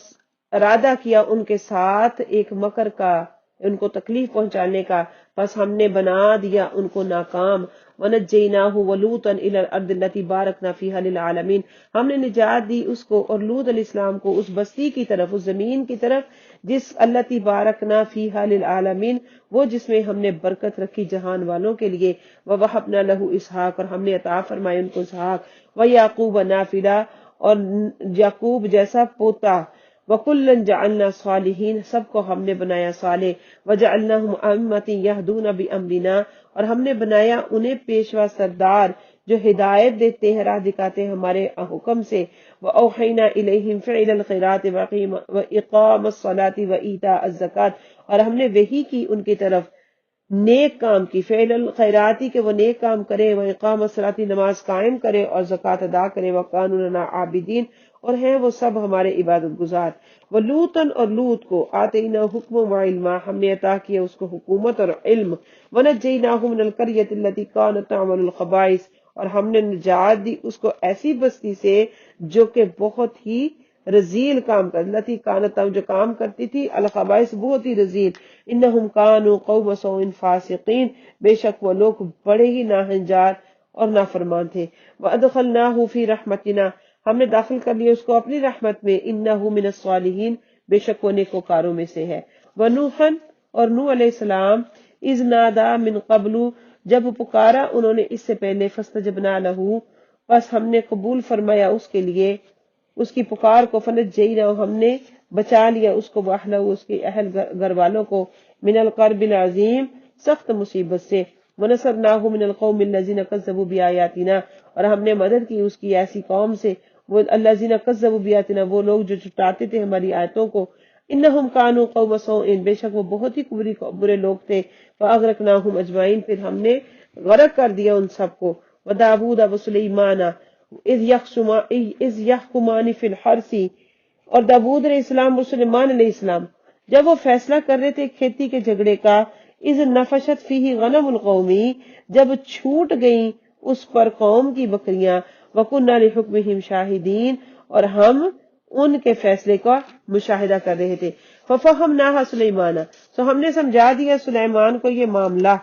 ارادہ کیا ان کے ساتھ ایک مکر کا، ان کو تکلیف پہنچانے کا، پس ہم نے بنا دیا ان کو ناکام۔ وَنَجَّيْنَاهُ وَلُوطًا إِلَى الْأَرْضِ الَّتِي بَارَكْنَا فِيهَا لِلْعَالَمِينَ، ہم نے نجات دی اس کو اور لوط علیہ السلام کو اس بستی کی طرف، اس زمین کی طرف، جس الَّتِي بَارَكْنَا فِيهَا لِلْعَالَمِينَ، وہ جس میں ہم نے برکت رکھی جہان والوں کے لیے۔ وَوَهَبْنَا لَهُ إِسْحَاقَ، اور ہم نے عطا فرمائے ان کو اسحاق، وَيَعْقُوبَ نَافِلًا، اور یعقوب جیسا پوتا، وَكُلًّا جَعَلْنَا صَالِحِينَ، سب کو ہم نے بنایا صالح، وَجَعَلْنَاهُمْ أَئِمَّةً يَهْدُونَ بِأَمْرِنَا، اور ہم نے بنایا انہیں پیشوا سردار جو ہدایت دیتے ہیں، راہ دکھاتے ہیں ہمارے حکم سے۔ وَأَوْحَيْنَا إِلَيْهِمْ فِعْلَ الْخَيْرَاتِ وَإِقَامَ الصَّلَاةِ وَإِيتَاءَ الزَّكَاةِ، اور ہم نے وحی کی ان کی طرف نیک کام کی، فعل الخیراتی کے وہ نیک کام کرے، وہ اقام الصلاۃ، نماز قائم کرے اور زکوٰۃ ادا کرے، وَكَانُوا لَنَا عَابِدِينَ، اور ہیں وہ سب ہمارے عبادت گزار۔ وَلُوطًا، اور لوط کو، آتَيْنَا حُکْمًا وَعِلْمًا، ہم نے عطا کیا اس کو حکومت اور علم۔ وَنَجَّيْنَاهُ مِنَ الْقَرْيَةِ الَّتِي كَانَتْ تَعْمَلُ الْخَبَائِثَ، اور ہم نے نجات دی اس کو ایسی بستی سے جو کہ بہت ہی رذیل کام کر، التي كانت، جو کام کرتی تھی، الخبائث، بہت ہی رذیل۔ انہم کانوا قوم سوء فاسقین، بے شک وہ لوگ بڑے ہی ناہنجار اور نافرمان تھے۔ وادخلناہ فی رحمتنا، ہم نے داخل کر لیا اس کو اپنی رحمت میں، انہ من الصالحین، بے شک وہ نیکوکاروں میں سے ہے۔ ونوحا، اور نوح علیہ السلام، اذ نادا من قبل، جب پکارا انہوں نے اس سے پہلے، فاستجبنا لہ، پس ہم نے قبول فرمایا اس کے لیے اس کی پکار کو، فنجینہ، ہم نے بچا لیا اس کو، واہلہ، اس کے اہل گھر والوں کو، من الکرب العظیم، سخت مصیبت سے، ونصرناہ من القوم الذین کذبوا بآیاتنا، اور ہم نے مدد کی اس کی ایسی قوم سے، وہ الذین کذبوا بآیاتنا، وہ لوگ جو جھٹلاتے تھے ہماری آیتوں کو، انہم کانوا قوم سوء، بے شک وہ بہت ہی برے لوگ تھے، فاغرقناہم اجمعین، پھر ہم نے غرق کر دیا ان سب کو۔ وداود وسلیمان اذ یحکمان فی الحرث، اور داود علیہ السلام اور سلیمان علیہ السلام جب وہ فیصلہ کر رہے تھے کھیتی کے جھگڑے کا، اذ نفشت فیہ غنم القومی، جب چھوٹ گئیں اس پر قوم کی بکریاں، وکنا لحکمہم شاہدین، اور ہم ان کے فیصلے کا مشاہدہ کر رہے تھے۔ ففہمناہا سلیمان، تو ہم نے سمجھا دیا سلیمان کو یہ معاملہ،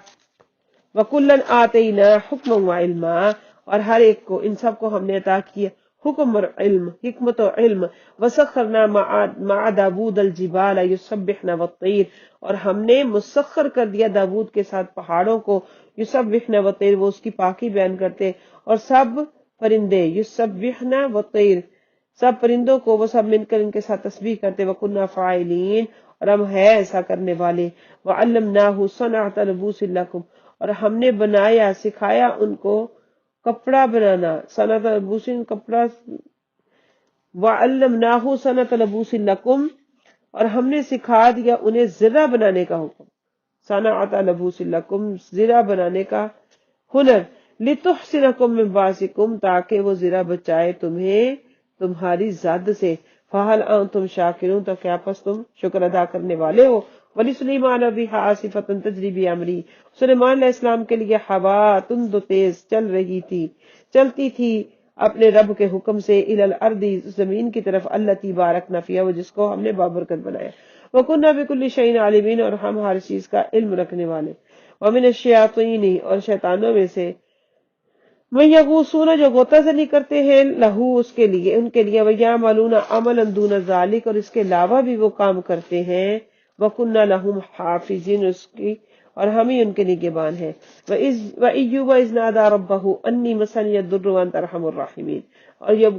وَكُلًّا آتَيْنَا حُكْمًا وَعِلْمًا، اور ہر ایک کو، ان سب کو ہم نے عطا کیا حکم اور علم، حکمت اور علم۔ وَسَخَّرْنَا مَعَ دَاوُودَ الْجِبَالَ يُسَبِّحْنَ وَالطَّيْرَ، اور ہم نے مسخر کر دیا داود کے ساتھ پہاڑوں کو، يُسَبِّحْنَ وَالطَّيْرَ، وہ اس کی پاکی بیان کرتے، اور سب پرندے، يُسَبِّحْنَ وَالطَّيْرَ، سب پرندوں کو وہ سب مل کر ان کے ساتھ تسبیح کرتے، وَكُنَّا فَاعِلِينَ، اور ہم ہے ایسا کرنے والے۔ وَعَلَّمْنَاهُ صَنْعَةَ لَبُوسٍ لَكُمْ، اور ہم نے بنایا، سکھایا ان کو کپڑا بنانا، صنعت لبوس، کپڑا۔ وَعَلَّمْنَاهُ صَنْعَةَ لَبُوسٍ لَكُمْ، اور ہم نے سکھا دیا انہیں زرہ بنانے کا حکم، صنعت لبوس لکم، زرہ بنانے کا ہنر، لِتُحْصِنَكُم مِّن بَأْسِكُمْ، تاکہ وہ زرہ بچائے تمہیں تمہاری زد سے۔ فَهَلْ أَنْتُمْ شَاكِرُونَ، تو کیا پس تم شکر ادا کرنے والے ہو۔ وَلِسُلَيْمَانَ الرِّيحَ عَاصِفَةً تَجْرِي بِأَمْرِهِ، سلیمان علیہ السلام کے لیے ہوا تند و تیز چل رہی تھی، چلتی تھی اپنے رب کے حکم سے، الی الارض، زمین کی طرف، التی بارکنا فیہا، وہ جس کو ہم نے بابرکت بنایا، وکنا بکل شیء عالمین، اور ہم ہر چیز کا علم رکھنے والے، ومن الشیاطین، اور شیطانوں میں سے، من یغوصون، جو غوطہ زنی کرتے ہیں، لہو، اس کے لیے، ان کے لیے، ویعملون عملا دون ذلک، اور اس کے علاوہ بھی وہ کام کرتے ہیں، وکنا لہم حافظین، اور ہم ہی ان کے نگہبان ہیں۔ وَأَيُّوبَ إِذْ نَادَىٰ رَبَّهُ أَنِّي مَسَّنِيَ الضُّرُّ وَأَنتَ أَرْحَمُ الرَّاحِمِينَ، اور جب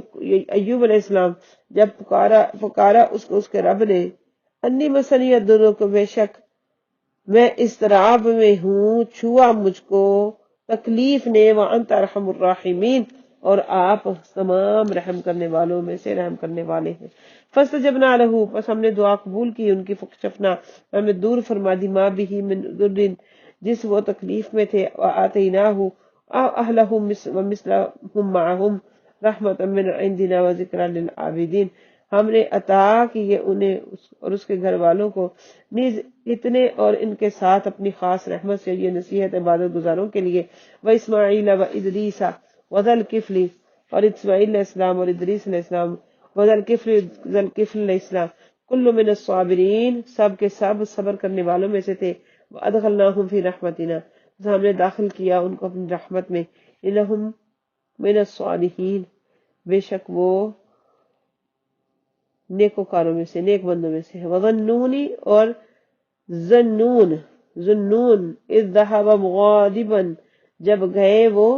ایوب علیہ السلام جب پکارا اس کو اس کے رب نے، انی مسنی الضر، کو بے شک میں اضطراب میں ہوں، چھوا مجھ کو تکلیف نے، وانت ارحم الراحمین، اور آپ تمام رحم کرنے والوں میں سے رحم کرنے والے ہیں۔ فاستجبنا لہ، پس ہم نے دعا قبول کی ان کی، فکشفنا، ہم نے دور فرما دی، ما بھی من ضر، جس وہ تکلیف میں تھے، وآتیناہ اہلہ ومثلہم معہم رحمۃ من عندنا وذکرى للعابدین، ہم نے عطا کیے انہیں اور اس کے گھر والوں کو نیز اتنے اور ان کے ساتھ اپنی خاص رحمت سے، یہ نصیحت عبادت گزاروں کے لیے، و اسماعیل و ادریس و ذا الکفل، اور اسماعیل علیہ السلام اور ادریس علیہ السلام، و ذا الکفل علیہ السلام، کل من الصابرین، سب کے سب صبر کرنے والوں میں سے تھے، وادخلناہم فی رحمتنا، ہم نے داخل کیا ان کو اپنی رحمت میں، انہم من الصالحین، بے شک وہ نیکوکاروں میں سے، نیک بندوں میں سے، وظنونی، اور ذنون اذ ذهب مغاضبا، جب گئے وہ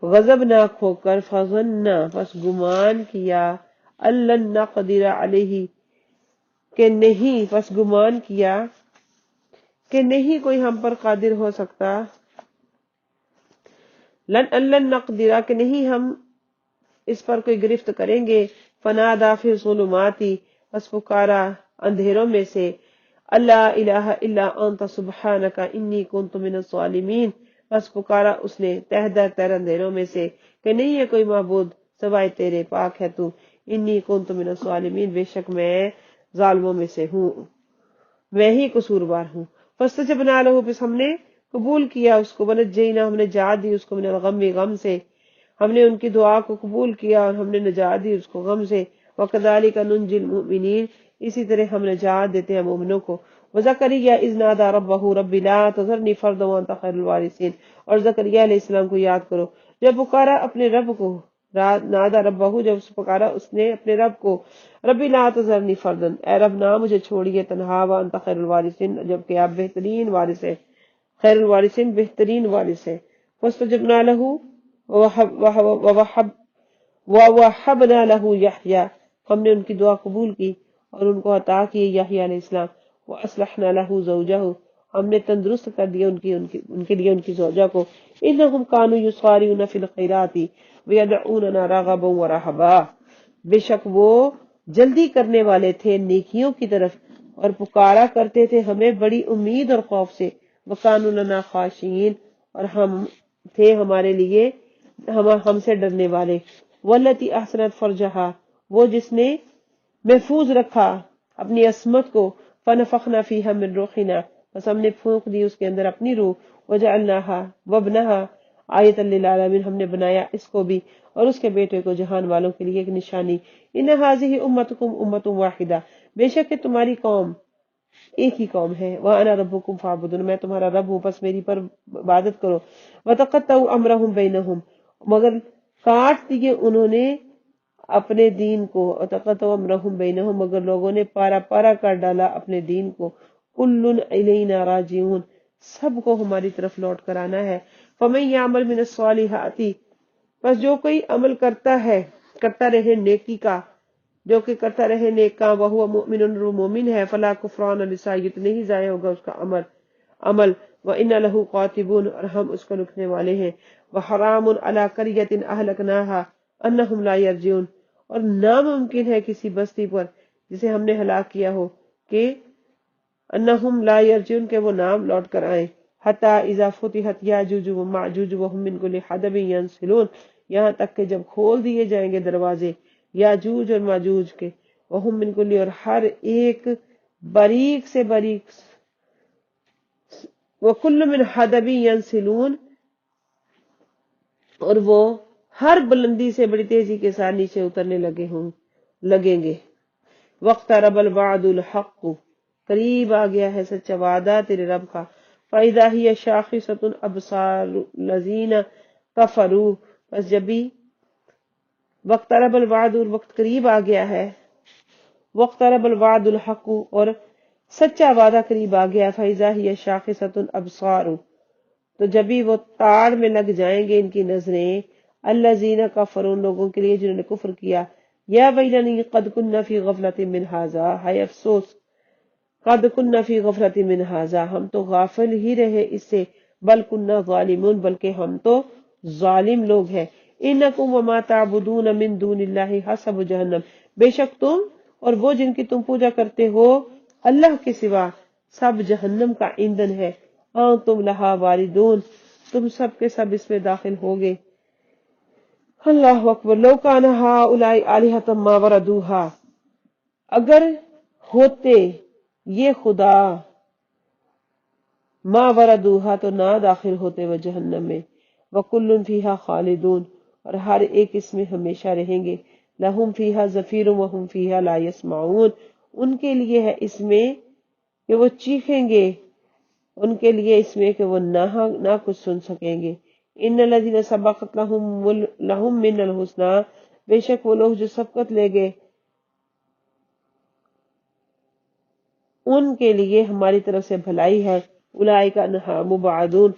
غضبناک ہو کر، فظنا، پس گمان کیا، ان نقدر علیہ، کہ نہیں، پس گمان کیا کہ نہیں کوئی ہم پر قادر ہو سکتا، لن نقدر، کہ نہیں ہم اس پر کوئی گرفت کریں گے، فنادا فی الظلمات، پس پکارا اندھیروں میں سے، اللہ الہ الا انت سبحانک انی کنت من الظالمین، پس پکارا اس نے تہ در تر اندھیروں میں سے کہ نہیں ہے کوئی معبود سوائے تیرے، پاک ہے تو، انی کنت من الظالمین، بے شک میں ظالموں میں سے ہوں، میں ہی قصوروار ہوں۔ فاستجبنا لہ، پس ہم نے قبول کیا اس کو، ونجینا، ہم نے نجات دی اس کو، من الغم، غم سے، ہم نے ان کی دعا کو قبول کیا اور ہم نے نجات دی اس کو غم سے، وَكَذَلِكَ نُنْجِي الْمُؤْمِنِينَ، اسی طرح ہم نجات دیتے ہیں مومنوں کو۔ وَزَكَرِيَّا إِذْ نَادَىٰ رَبَّهُ رَبِّ لَا تَذَرْنِي فَرْدًا وَأَنْتَ خَيْرُ الْوَارِثِينَ، اور زکریا علیہ السلام کو یاد کرو جب پکارا اپنے رب کو، نادا ربہ، جب پکارا اس نے اپنے رب کو، ربی لا تذرنی فردن، اے رب نہ مجھے چھوڑیے تنہا، وانت خیر الوارثین، جبکہ آپ بہترین وارث ہے، خیر الوارثین بہترین وارث ہے۔ فاستجبنا لہ ووہبنا لہ یحییٰ، ہم نے ان کی دعا قبول کی اور ان کو عطا کیے یحییٰ علیہ السلام، واصلحنا لہ زوجہ، ہم نے تندرست کر دیا ان کے لیے ان کی زوجہ کو، انہم کانوا یسارعون فی الخیرات ویدعوننا رغبا ورہبا، بے شک وہ جلدی کرنے والے تھے نیکیوں کی طرف اور پکارا کرتے تھے ہمیں بڑی امید اور خوف سے، وکانوا لنا خاشعین، اور ہم تھے ہمارے لیے ہم سے ڈرنے والے، والتی احسنت فرجہا، وہ جس نے محفوظ رکھا اپنی عصمت کو، فنفخنا فیہا من روحنا، بس ہم نے پھونک دی اس کے اندر اپنی روح، وجعلناہا وابنہا آیۃ للعالمین، ہم نے بنایا اس کو بھی اور اس کے بیٹے کو جہان والوں کے لیے ایک نشانی، ان ھذہ امتکم امۃ واحدہ، بے شک کہ تمہاری قوم ایک ہی قوم ہے، وانا ربکم فاعبدون، میں تمہارا رب ہوں پس میری پر عبادت کرو، وتقطعوا امرهم بینہم، مگر کاٹ دیے انہوں نے اپنے دین کو، وتقطعوا امرهم بینہم، مگر لوگوں نے پارا پارا کر ڈالا اپنے دین کو، کل الینا راجعون، سب کو ہماری طرف لوٹ کر آنا ہے، فمن یعمل من الصالحات، بس جو کوئی عمل کرتا رہے نیکی کا، جو کہ کرتا رہے نیک کام، وہو مؤمن، وہ مومن ہے، فلا کفران لسعیہ، نہیں ضائع ہوگا اس کا عمل، وَإِنَّ لَهُ قَاتِبُونَ، اور ہم اس کو لکھنے والے ہیں، وَحَرَامٌ عَلَىٰ قَرْيَةٍ أَهْلَكْنَاهَا أَنَّهُمْ لَا يَرْجِعُونَ، اور ناممکن ہے کسی بستی پر جسے ہم نے ہلاک کیا ہو کہ انہم لا یرجعون، کہ وہ نام لوٹ کر آئیں، حتی اذا فتحت یاجوج وماجوج وہم من کل حدب ینسلون، یہاں تک کہ جب کھول دیے جائیں گے دروازے یاجوج اور ماجوج کے، وہم من کل، اور ہر ایک باریک سے باریک، وکل من حدب ینسلون، اور وہ ہر بلندی سے بڑی تیزی کے ساتھ نیچے اترنے لگیں گے، واقترب الوعد الحق، قریب آ گیا ہے سچا وعدہ تیرے رب کا، فَإِذَا هِيَ شَاخِصَةٌ أَبْصَارُ الَّذِينَ كَفَرُوا، بس جب بھی واقترب الوعد، اور وقت قریب آ گیا ہے، واقترب الوعد الحق، اور سچا وعدہ قریب آ گیا، فیضا ہی شاخصۃ الابصار، تو جبھی وہ تاڑ میں لگ جائیں گے ان کی نظریں، الذین کفروا، ان لوگوں کے لیے جنہوں نے کفر کیا، یا ویلنی قد کنا فی غفلۃ من ھذا، ہائے افسوس، قد کنا فی غفلۃ من ھذا، ہم تو غافل ہی رہے اس سے، بل کنا ظالمون، بلکہ ہم تو ظالم لوگ ہیں، انکم وما تعبدون من دون اللہ حسب جہنم، بے شک تم اور وہ جن کی تم پوجا کرتے ہو اللہ کے سوا سب جہنم کا ایندھن ہے، تم لہا واردون، تم سب کے سب اس میں داخل ہوگے۔ اللہ اکبر، لو کان ہؤلاء آلہۃ ما وردوہا، اگر ہوتے یہ خدا ما وردوہا تو نہ داخل ہوتے وہ جہنم میں، وکل فیہا خالدون، اور ہر ایک اس میں ہمیشہ رہیں گے، لہم فیہا زفیر وہم فیہا لا یسمعون، ان کے لیے ہے اس میں کہ وہ چیخیں گے، ان کے لیے اس میں کہ وہ نہ کچھ سن سکیں گے۔ ان الذین سبقت لہم من الحسنی، بے شک وہ لوگ جو سبقت لے گئے ان کے لیے ہماری طرف سے بھلائی ہے، اولئک عنہا مبعدون،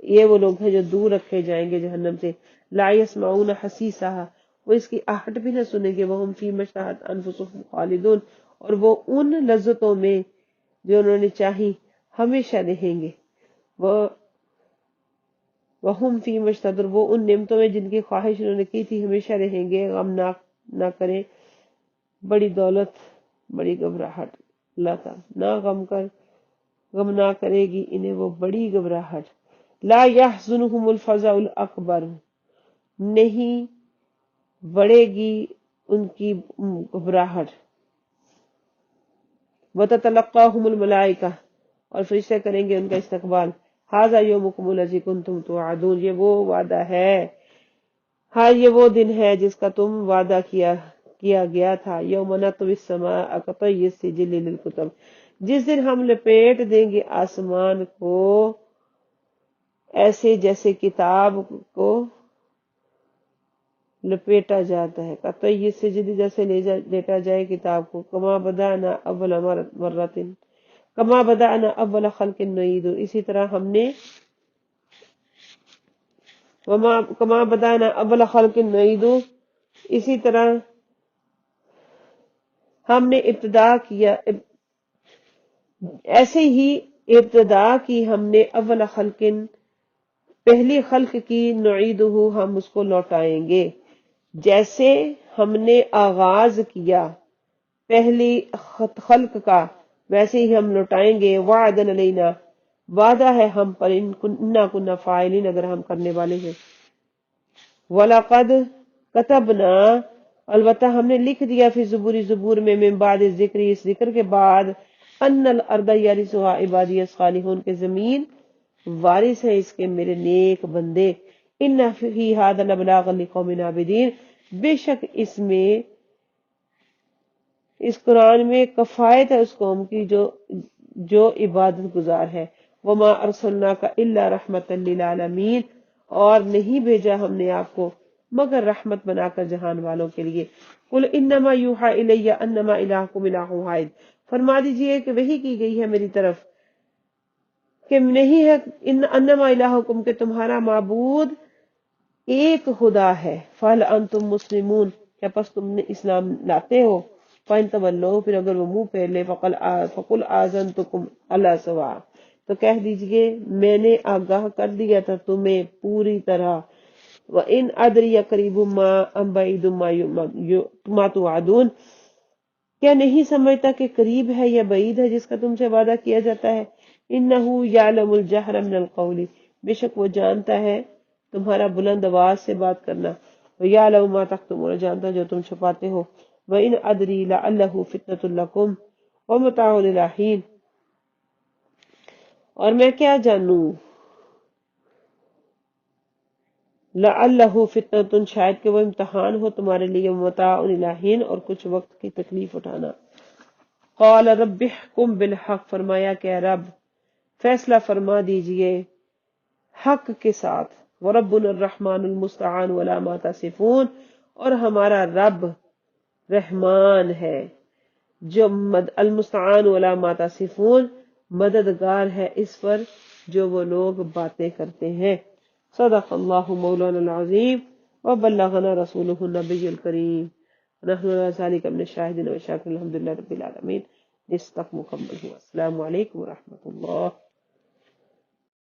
یہ وہ لوگ ہیں جو دور رکھے جائیں گے جہنم سے، لا یسمعون حسیسہا، وہ اس کی آہٹ بھی نہ سنیں گے، وہم فیما اشتہت انفسہم خالدون، اور وہ ان لذتوں میں جو انہوں نے چاہی ہمیشہ رہیں گے، وہم فیما اشتہت، وہ ان نعمتوں میں جن کی خواہش انہوں نے کی تھی ہمیشہ رہیں گے، غم نہ کریں، بڑی دولت، بڑی گھبراہٹ، اللہ تعالی غم نہ کرے گی انہیں وہ بڑی گھبراہٹ، لا یحزنہم الفزع الاکبر، نہیں بڑھے گی ان کی گھبراہٹ، وتتلقاہم الملائکہ، اور فرشتے کریں گے ان کا استقبال، ھذا یومکم الذی کنتم توعدون، یہ وہ وعدہ ہے، ہاں یہ وہ دن ہے جس کا تم وعدہ کیا گیا تھا، یوم نطوی السماء کطی السجل للکتب، جس دن ہم لپیٹ دیں گے آسمان کو ایسے جیسے کتاب کو لپیٹا جاتا ہے، قطعی السجل، جیسے لیٹا جائے کتاب کو، کما بدانا اول خلق نعید، اسی طرح ہم نے کما بدانا اول خلق نعید، اسی طرح ہم نے ابتدا کیا، ایسے ہی ابتدا کی ہم نے اول خلق، پہلی خلق کی، نعیدہ، ہم اس کو لوٹائیں گے، جیسے ہم نے آغاز کیا پہلی خلق کا ویسے ہی ہم لوٹائیں گے، وعدن علینا، وعدہ ہے ہم پر، انا کنا فاعلین، اگر ہم کرنے والے ہیں، وَلَقَدْ كَتَبْنَا، البتہ ہم نے لکھ دیا، فی زبور میں، من بعد ذکر، اس ذکر کے بعد، ان الارض یرثها عبادی الصالحون، کے زمین وارث ہے اس کے میرے نیک بندے، ان فی ھذا لبلاغا لقوم عابدین، بے شک اس قرآن میں کفایت ہے اس قوم کی جو عبادت گزار ہے، وما ارسلناک الا رحمتا للعالمین، اور نہیں بھیجا ہم نے آپ کو مگر رحمت بنا کر جہان والوں کے لیے، قل انما یوحی الی انما الہکم الہ واحد، فرما دیجئے کہ وحی کی گئی ہے میری طرف کہ نہیں ہے، انما الہکم، کہ تمہارا معبود ایک خدا ہے، فہل انتم مسلمون، کیا پس تم نے اسلام لاتے ہو، فَإِن تَوَلَّوْا، پھر اگر وہ منہ پھیر لے، فَقُلْ آذَنْتُكُمْ عَلَىٰ سَوَاءٍ، تو کہہ دیجئے میں نے آگاہ کر دیا تھا تمہیں پوری طرح، وَإِنْ أَدْرِيَ قَرِيبٌ مَّا أَمْ بَعِيدٌ مَّا تُوعَدُونَ، کیا نہیں سمجھتا کہ قریب ہے یا بعید ہے جس کا تم سے وعدہ کیا جاتا ہے، إِنَّهُ يَعْلَمُ الْجَهْرَ مِنَ الْقَوْلِ، بے شک وہ جانتا ہے تمہارا بلند آواز سے بات کرنا، وَيَعْلَمُ مَا تَكْتُمُونَ، جانتا جو تم چھپاتے ہو، وَإِنْ أَدْرِي لَعَلَّهُ فِتْنَةٌ لَكُمْ وَمَتَاعٌ إِلَىٰ حِينٍ، اور میں کیا جانوں، لَعَلَّهُ فِتْنَةٌ، شاید کہ وہ امتحان ہو تمہارے لیے، وَمَتَاعٌ إِلَىٰ حِينٍ، اور کچھ وقت کی تکلیف اٹھانا، قَالَ رَبِّ احْكُم بِالْحَقِّ، فرمایا کہ اے رب فیصلہ فرما دیجئے حق کے ساتھ، وَرَبُّنَا الرَّحْمَٰنُ الْمُسْتَعَانُ عَلَىٰ مَا تَصِفُونَ، اور ہمارا رب رحمان ہے، جو المستعان علی ما تصفون، مددگار ہے اس پر جو وہ لوگ باتیں کرتے ہیں۔ صدق اللہ مولانا العظیم وبلغنا رسولہ النبی الکریم، نحن علی ذلک من الشاہدین والشاکرین، الحمدللہ رب العالمین۔ اس تک مکمل ہوا۔ السلام علیکم ورحمۃ اللہ۔